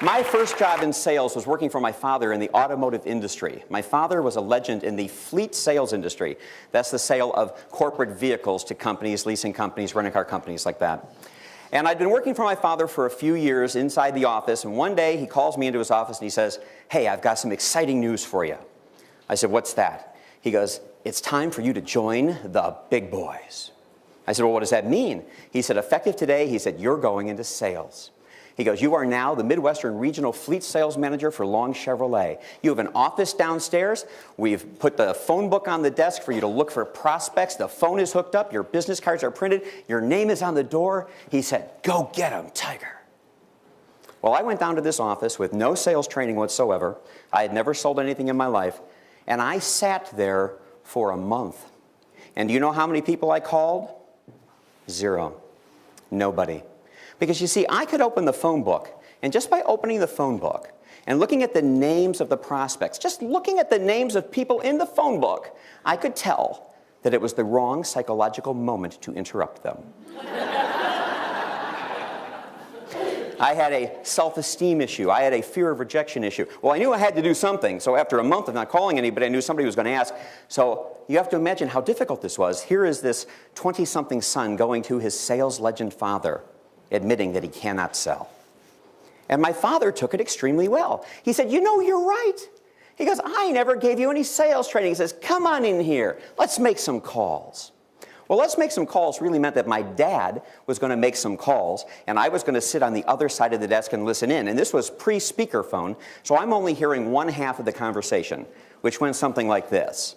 My first job in sales was working for my father in the automotive industry. My father was a legend in the fleet sales industry. That's the sale of corporate vehicles to companies, leasing companies, rental car companies like that. And I'd been working for my father for a few years inside the office, and one day he calls me into his office and he says, "Hey, I've got some exciting news for you." I said, "What's that?" He goes, "It's time for you to join the big boys." I said, "Well, what does that mean?" He said, "Effective today," he said, "you're going into sales." He goes, "You are now the Midwestern Regional Fleet Sales Manager for Long Chevrolet. You have an office downstairs. We've put the phone book on the desk for you to look for prospects. The phone is hooked up. Your business cards are printed. Your name is on the door." He said, "Go get 'em, Tiger." Well, I went down to this office with no sales training whatsoever. I had never sold anything in my life. And I sat there for a month. And do you know how many people I called? Zero. Nobody. Because you see, I could open the phone book, and just by opening the phone book and looking at the names of the prospects, just looking at the names of people in the phone book, I could tell that it was the wrong psychological moment to interrupt them. I had a self-esteem issue. I had a fear of rejection issue. Well, I knew I had to do something, so after a month of not calling anybody, I knew somebody was going to ask. So you have to imagine how difficult this was. Here is this 20-something son going to his sales legend father, admitting that he cannot sell. And my father took it extremely well. He said, "You know, you're right." He goes, "I never gave you any sales training." He says, "Come on in here. Let's make some calls." Well, let's make some calls really meant that my dad was going to make some calls, and I was going to sit on the other side of the desk and listen in. And this was pre-speakerphone, so I'm only hearing one half of the conversation, which went something like this.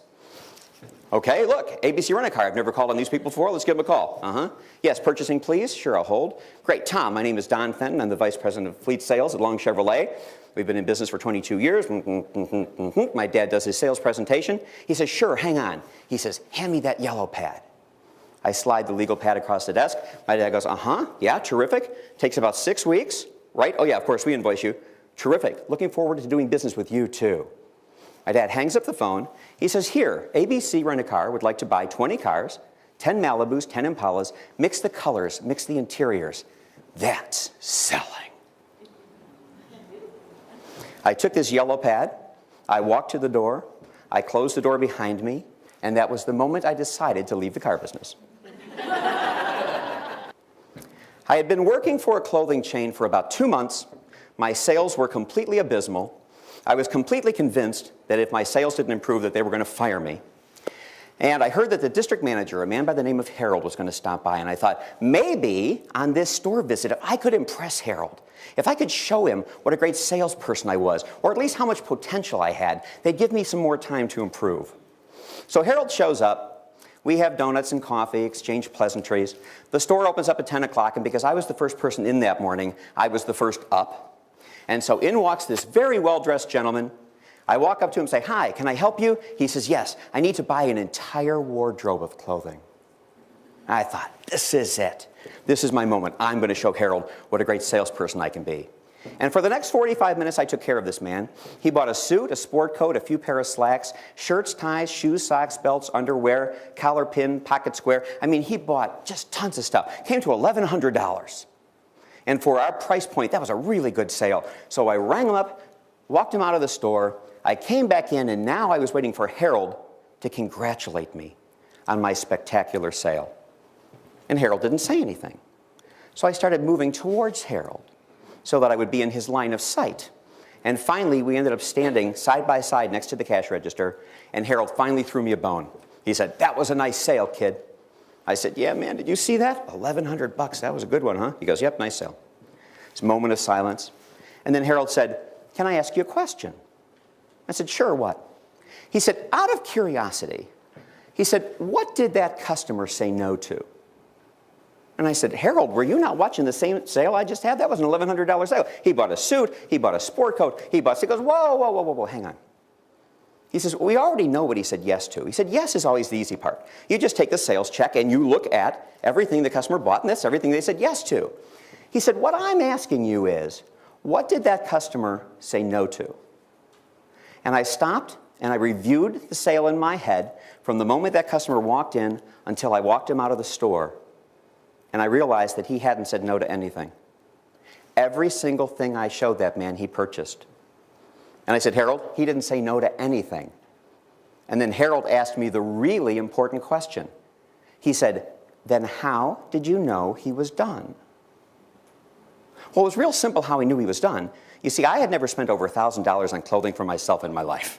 "Okay, look, ABC Rent-A-Car. I've never called on these people before. Let's give them a call." "Yes, purchasing, please." "Sure, I'll hold." "Great, Tom, my name is Don Fenton. I'm the Vice President of Fleet Sales at Long Chevrolet. We've been in business for 22 years. My dad does his sales presentation. He says, "Sure, hang on." He says, "Hand me that yellow pad." I slide the legal pad across the desk. My dad goes, "Yeah, terrific. Takes about 6 weeks, right? Oh yeah, of course, we invoice you. Terrific. Looking forward to doing business with you too." My dad hangs up the phone. He says, "Here, ABC Rent-A-Car would like to buy 20 cars, 10 Malibus, 10 Impalas, mix the colors, mix the interiors. That's selling." I took this yellow pad, I walked to the door, I closed the door behind me, and that was the moment I decided to leave the car business. I had been working for a clothing chain for about 2 months. My sales were completely abysmal. I was completely convinced that if my sales didn't improve, that they were going to fire me. And I heard that the district manager, a man by the name of Harold, was going to stop by, and I thought, maybe on this store visit, if I could impress Harold, if I could show him what a great salesperson I was, or at least how much potential I had, they'd give me some more time to improve. So Harold shows up. We have donuts and coffee, exchange pleasantries. The store opens up at 10 o'clock, and because I was the first person in that morning, I was the first up. And so in walks this very well-dressed gentleman. I walk up to him and say, "Hi, can I help you?" He says, "Yes, I need to buy an entire wardrobe of clothing." I thought, this is it. This is my moment. I'm going to show Harold what a great salesperson I can be. And for the next 45 minutes, I took care of this man. He bought a suit, a sport coat, a few pair of slacks, shirts, ties, shoes, socks, belts, underwear, collar pin, pocket square. I mean, he bought just tons of stuff. Came to $1,100. And for our price point, that was a really good sale. So I rang him up, walked him out of the store. I came back in, and now I was waiting for Harold to congratulate me on my spectacular sale. And Harold didn't say anything. So I started moving towards Harold so that I would be in his line of sight. And finally, we ended up standing side by side next to the cash register, and Harold finally threw me a bone. He said, "That was a nice sale, kid." I said, "Yeah, man, did you see that? $1,100, that was a good one, huh?" He goes, "Yep, nice sale." It's a moment of silence. And then Harold said, "Can I ask you a question?" I said, "Sure, what?" He said, "Out of curiosity," he said, "what did that customer say no to?" And I said, "Harold, were you not watching the same sale I just had? That was an $1,100 sale. He bought a suit, he bought a sport coat, he goes, whoa, hang on." He says, "We already know what he said yes to." He said, "Yes is always the easy part. You just take the sales check and you look at everything the customer bought, and that's everything they said yes to." He said, "What I'm asking you is, what did that customer say no to?" And I stopped and I reviewed the sale in my head from the moment that customer walked in until I walked him out of the store. And I realized that he hadn't said no to anything. every single thing I showed that man, he purchased. And I said, Harold, he didn't say no to anything. And then Harold asked me the really important question. He said, then how did you know he was done? Well, it was real simple how he knew he was done. You see, I had never spent over $1,000 on clothing for myself in my life.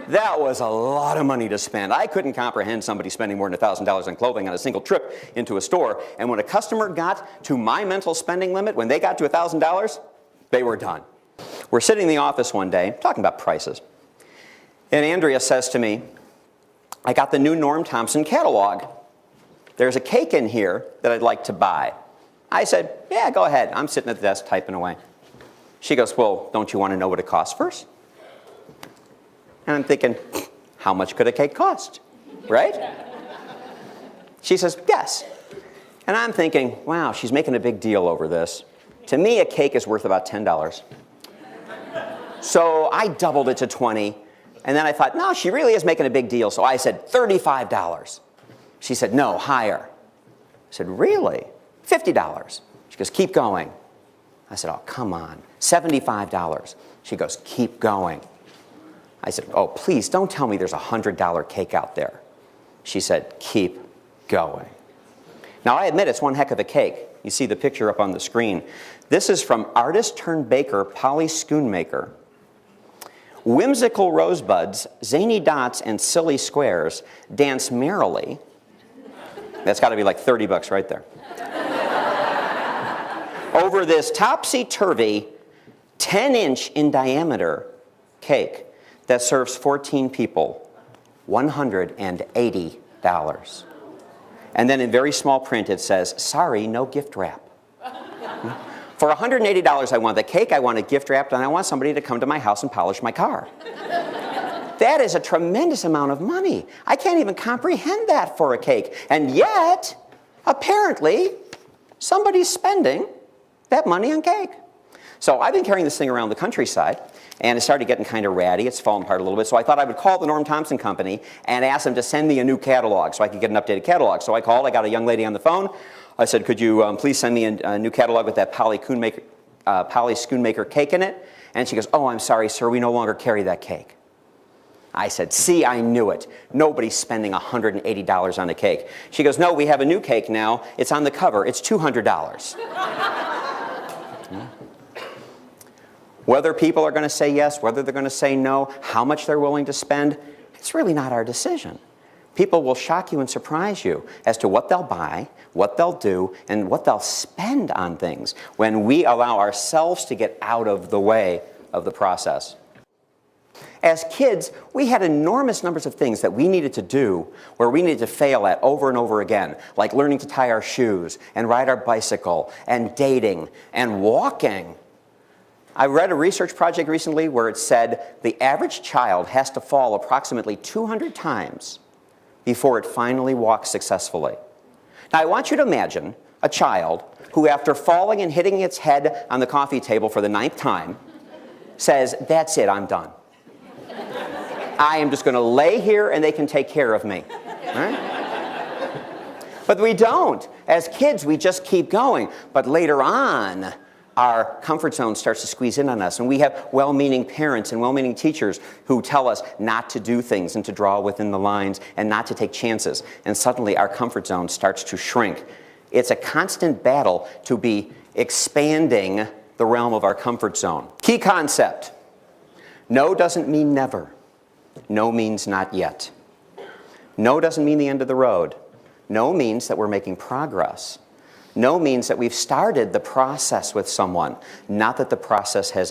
That was a lot of money to spend. I couldn't comprehend somebody spending more than $1,000 on clothing on a single trip into a store. And when a customer got to my mental spending limit, when they got to $1,000, they were done. We're sitting in the office one day, talking about prices. And Andrea says to me, I got the new Norm Thompson catalog. There's a cake in here that I'd like to buy. I said, yeah, go ahead. I'm sitting at the desk typing away. She goes, well, don't you want to know what it costs first? And I'm thinking, how much could a cake cost, right? She says, yes. And I'm thinking, wow, she's making a big deal over this. To me, a cake is worth about $10. So I doubled it to $20. And then I thought, no, she really is making a big deal. So I said, $35. She said, no, higher. I said, really? $50. She goes, keep going. I said, oh, come on, $75. She goes, keep going. I said, oh, please don't tell me there's a $100 cake out there. She said, keep going. Now, I admit it's one heck of a cake. You see the picture up on the screen. This is from artist-turned-baker Polly Schoonmaker. Whimsical rosebuds, zany dots, and silly squares dance merrily. That's got to be like $30 right there. Over this topsy-turvy, 10-inch in diameter cake that serves 14 people, $180. And then in very small print it says, sorry, no gift wrap. For $180 I want the cake, I want it gift wrapped, and I want somebody to come to my house and polish my car. That is a tremendous amount of money. I can't even comprehend that for a cake. And yet, apparently, somebody's spending that money on cake. So I've been carrying this thing around the countryside, and it started getting kind of ratty. It's fallen apart a little bit. So I thought I would call the Norm Thompson Company and ask them to send me a new catalog so I could get an updated catalog. So I called. I got a young lady on the phone. I said, could you please send me a new catalog with that Polly Schoonmaker cake in it? And she goes, oh, I'm sorry, sir. We no longer carry that cake. I said, see, I knew it. Nobody's spending $180 on a cake. She goes, no, we have a new cake now. It's on the cover. It's $200. Whether people are going to say yes, whether they're going to say no, how much they're willing to spend, it's really not our decision. People will shock you and surprise you as to what they'll buy, what they'll do, and what they'll spend on things when we allow ourselves to get out of the way of the process. As kids, we had enormous numbers of things that we needed to do where we needed to fail at over and over again, like learning to tie our shoes and ride our bicycle and dating and walking. I read a research project recently where it said the average child has to fall approximately 200 times before it finally walks successfully. Now, I want you to imagine a child who, after falling and hitting its head on the coffee table for the 9th time, says, that's it, I'm done. I am just going to lay here and they can take care of me. Right? But we don't. As kids, we just keep going. But later on, our comfort zone starts to squeeze in on us. And we have well-meaning parents and well-meaning teachers who tell us not to do things and to draw within the lines and not to take chances. And suddenly our comfort zone starts to shrink. It's a constant battle to be expanding the realm of our comfort zone. Key concept. No doesn't mean never. No means not yet. No doesn't mean the end of the road. No means that we're making progress. No means that we've started the process with someone, not that the process has